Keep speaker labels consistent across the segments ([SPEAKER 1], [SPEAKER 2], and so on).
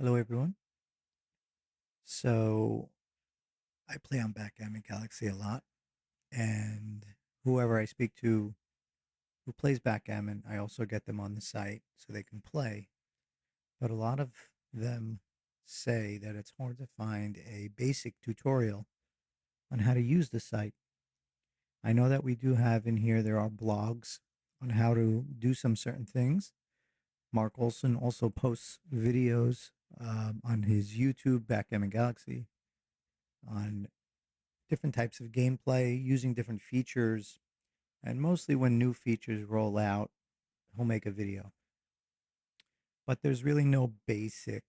[SPEAKER 1] Hello, everyone. So I play on Backgammon Galaxy a lot, and whoever I speak to who plays backgammon, I also get them on the site so they can play. But a lot of them say that it's hard to find a basic tutorial on how to use the site. I know that we do have in here, there are blogs on how to do some certain things. Mark Olson also posts videos on his YouTube, Backgammon Galaxy, on different types of gameplay, using different features, and mostly when new features roll out, he'll make a video. But there's really no basic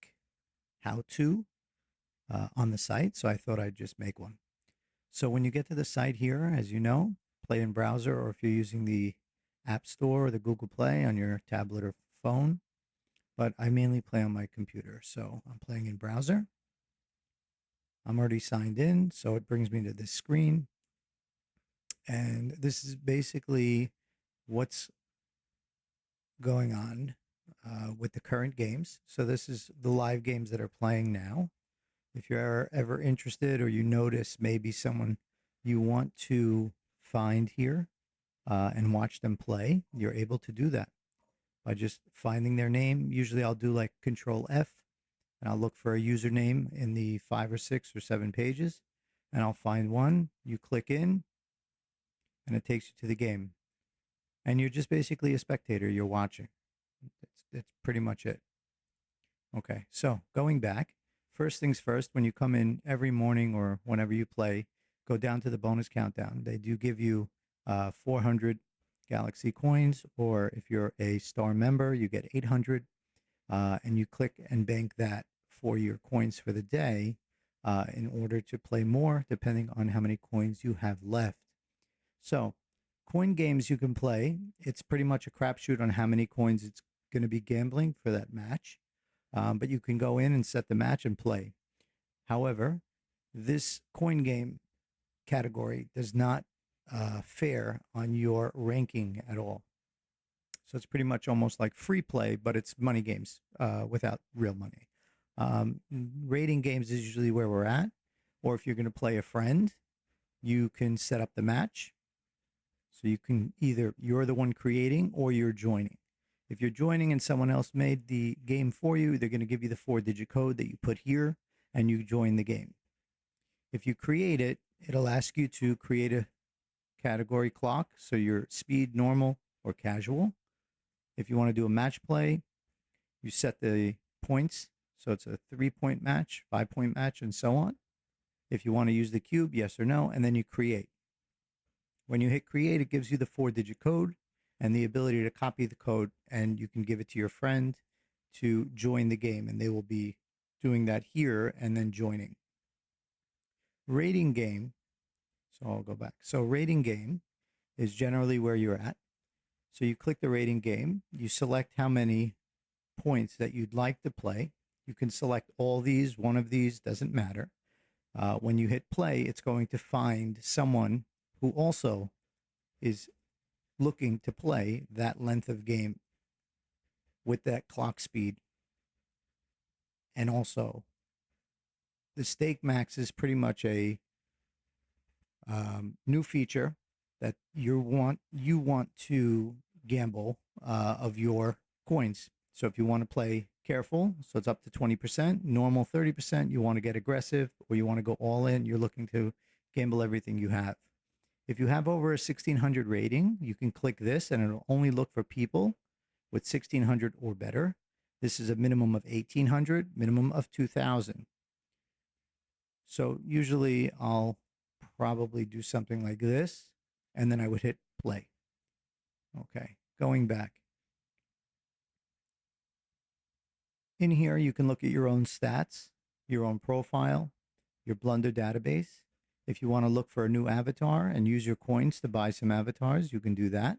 [SPEAKER 1] how to on the site, so I thought I'd just make one. So when you get to the site here, as you know, play in browser, or if you're using the App Store or the Google Play on your tablet or phone, but I mainly play on my computer, so I'm playing in browser. I'm already signed in, so it brings me to this screen. And this is basically what's going on with the current games. So this is the live games that are playing now. If you're ever interested or you notice maybe someone you want to find here and watch them play, you're able to do that by just finding their name. Usually I'll do like Control F and I'll look for a username in the 5 or 6 or 7 pages and I'll find one. You click in and it takes you to the game. And you're just basically a spectator. You're watching. That's pretty much it. Okay, so going back, first things first, when you come in every morning or whenever you play, go down to the bonus countdown. They do give you 400 Galaxy coins, or if you're a star member, you get 800, and you click and bank that for your coins for the day in order to play more, depending on how many coins you have left. So, coin games you can play. It's pretty much a crapshoot on how many coins it's going to be gambling for that match. But you can go in and set the match and play. However, this coin game category does not fare on your ranking at all. So it's pretty much almost like free play, but it's money games without real money. Rating games is usually where we're at. Or if you're going to play a friend, you can set up the match. So you can either you're the one creating or you're joining. If you're joining and someone else made the game for you, they're going to give you the 4-digit code that you put here and you join the game. If you create it, it'll ask you to create a category clock. So your speed, normal, or casual. If you want to do a match play, you set the points. So it's a 3-point match, 5-point match, and so on. If you want to use the cube, yes or no, and then you create. When you hit create, it gives you the 4-digit code and the ability to copy the code, and you can give it to your friend to join the game, and they will be doing that here and then joining. Rating game. So I'll go back. So rating game is generally where you're at. So you click the rating game, you select how many points that you'd like to play. You can select all these, one of these, doesn't matter. When you hit play, it's going to find someone who also is looking to play that length of game with that clock speed. And also, the stake max is pretty much a new feature that you want to gamble of your coins. So if you want to play careful, so it's up to 20%, normal 30%, you want to get aggressive, or you want to go all in, you're looking to gamble everything you have. If you have over a 1600 rating, you can click this and it'll only look for people with 1600 or better. This is a minimum of 1800, minimum of 2000. So usually I'll probably do something like this and then I would hit play. Okay, going back. In here, you can look at your own stats, your own profile, your Blunder database. If you want to look for a new avatar and use your coins to buy some avatars, you can do that.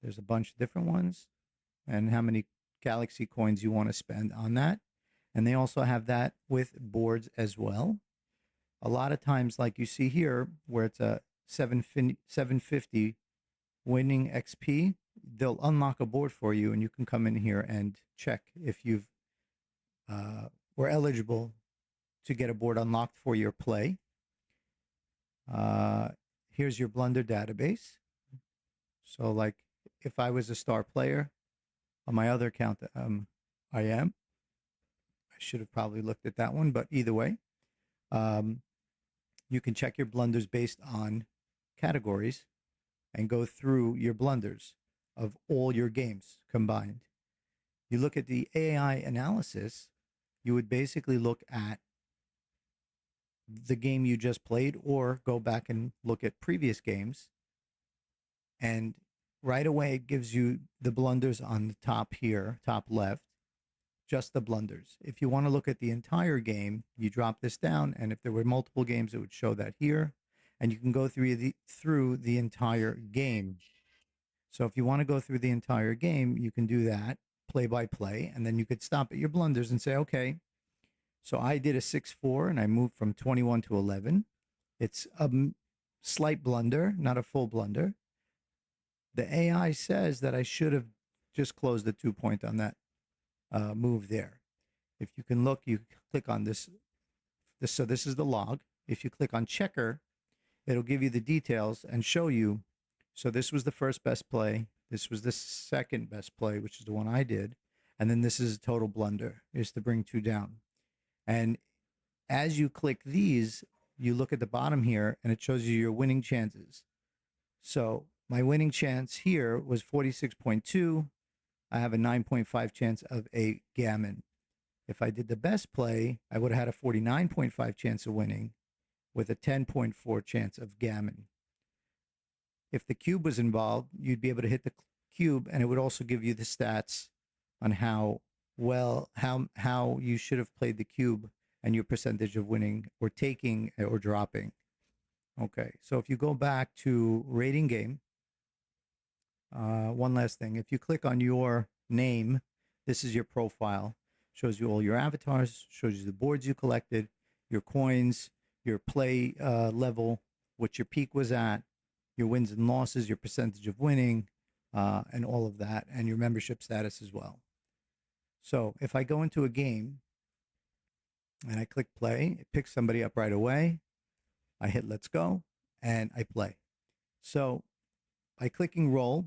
[SPEAKER 1] There's a bunch of different ones, and how many Galaxy coins you want to spend on that. And they also have that with boards as well. A lot of times, like you see here, where it's a 750 winning XP, they'll unlock a board for you, and you can come in here and check if you've were eligible to get a board unlocked for your play. Uh, Here's your blunder database. So, like, if I was a star player on my other account, I am. I should have probably looked at that one, but either way, um, you can check your blunders based on categories and go through your blunders of all your games combined. You look at the AI analysis, you would basically look at the game you just played or go back and look at previous games. And right away, it gives you the blunders on the top here, top left, just the blunders. If you want to look at the entire game, you drop this down. And if there were multiple games, it would show that here. And you can go through the entire game. So if you want to go through the entire game, you can do that play by play. And then you could stop at your blunders and say, okay, so I did a 6-4 and I moved from 21 to 11. It's a slight blunder, not a full blunder. The AI says that I should have just closed the 2 point on that move there. If you can look, you click on this. So this is the log. If you click on checker, it'll give you the details and show you. So this was the first best play. This was the second best play, which is the one I did. And then this is a total blunder, is to bring 2 down. And as you click these, you look at the bottom here and it shows you your winning chances. So my winning chance here was 46.2. I have a 9.5 chance of a gammon. If I did the best play, I would have had a 49.5 chance of winning with a 10.4 chance of gammon. If the cube was involved, you'd be able to hit the cube and it would also give you the stats on how you should have played the cube and your percentage of winning or taking or dropping. Okay, so if you go back to rating game, one last thing. If you click on your name, this is your profile. Shows you all your avatars, shows you the boards you collected, your coins, your play level, what your peak was at, your wins and losses, your percentage of winning, and all of that, and your membership status as well. So if I go into a game and I click play, it picks somebody up right away. I hit let's go and I play. So by clicking roll,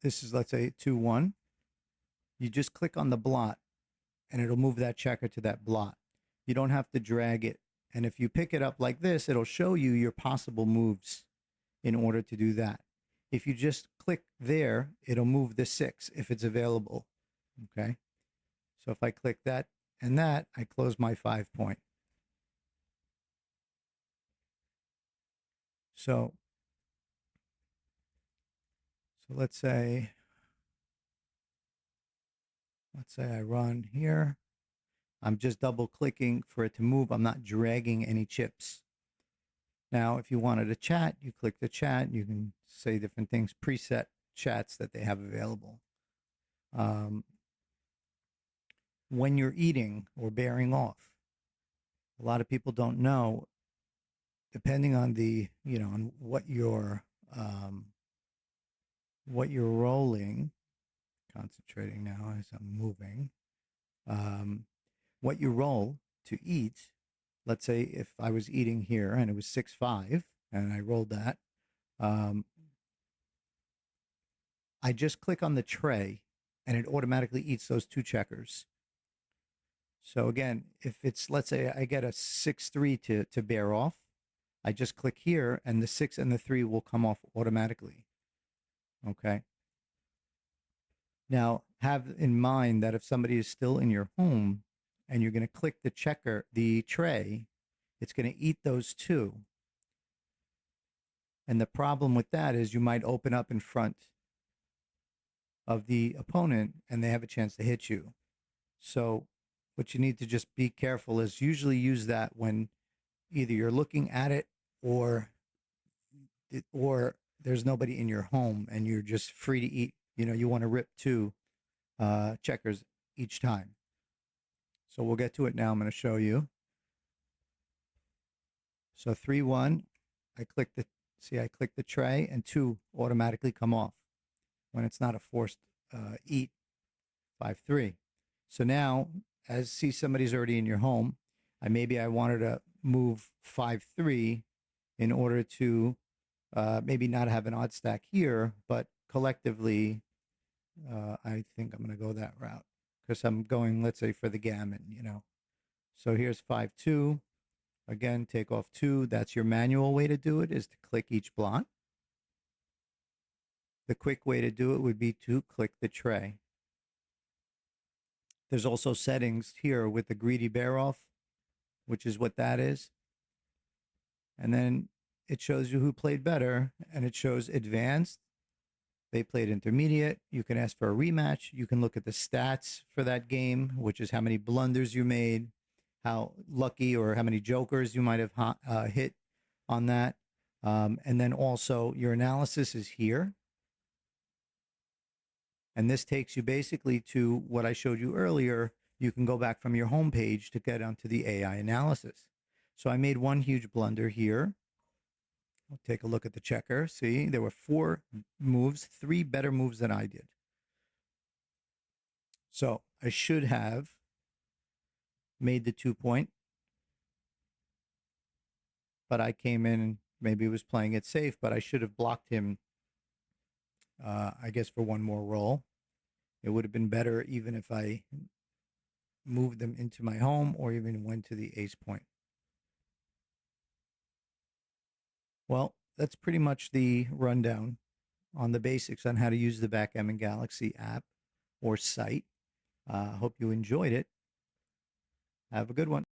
[SPEAKER 1] this is, let's say, 2-1. You just click on the blot and it'll move that checker to that blot. You don't have to drag it. And if you pick it up like this, it'll show you your possible moves in order to do that. If you just click there, it'll move the 6 if it's available. Okay. So if I click that and that, I close my 5 point. So let's say I run here. I'm just double clicking for it to move. I'm not dragging any chips. Now, if you wanted to chat, you click the chat. You can say different things, preset chats that they have available. When you're eating or bearing off, a lot of people don't know, depending on on what you're rolling. Concentrating now as I'm moving. What you roll to eat. Let's say if I was eating here and it was 6-5 and I rolled that, I just click on the tray and it automatically eats those 2 checkers. So again, if it's, let's say I get a 6-3 to bear off, I just click here and the 6 and the 3 will come off automatically. Okay. Now, have in mind that if somebody is still in your home and you're going to click the tray, it's going to eat those 2. And the problem with that is you might open up in front of the opponent and they have a chance to hit you. So what you need to just be careful is usually use that when either you're looking at it or there's nobody in your home and you're just free to eat. You want to rip 2 checkers each time. So we'll get to it now. I'm going to show you. So 3-1, I click the tray and 2 automatically come off when it's not a forced eat. 5-3. So now, as see somebody's already in your home, maybe I wanted to move 5-3 in order to maybe not have an odd stack here, but collectively, I think I'm going to go that route because I'm going, let's say, for the gammon. So here's 5-2. Again, take off 2. That's your manual way to do it, is to click each blot. The quick way to do it would be to click the tray. There's also settings here with the greedy bear off, which is what that is. And then it shows you who played better, and it shows advanced. They played intermediate. You can ask for a rematch. You can look at the stats for that game, which is how many blunders you made, how lucky or how many jokers you might have hit on that. And then also your analysis is here. And this takes you basically to what I showed you earlier. You can go back from your home page to get onto the AI analysis. So I made one huge blunder here. I'll take a look at the checker. See, there were 4 moves, 3 better moves than I did. So I should have made the 2-point, but I came in and maybe was playing it safe, but I should have blocked him, I guess, for one more roll. It would have been better even if I moved them into my home or even went to the ace point. Well, that's pretty much the rundown on the basics on how to use the Backgammon Galaxy app or site. Hope you enjoyed it. Have a good one.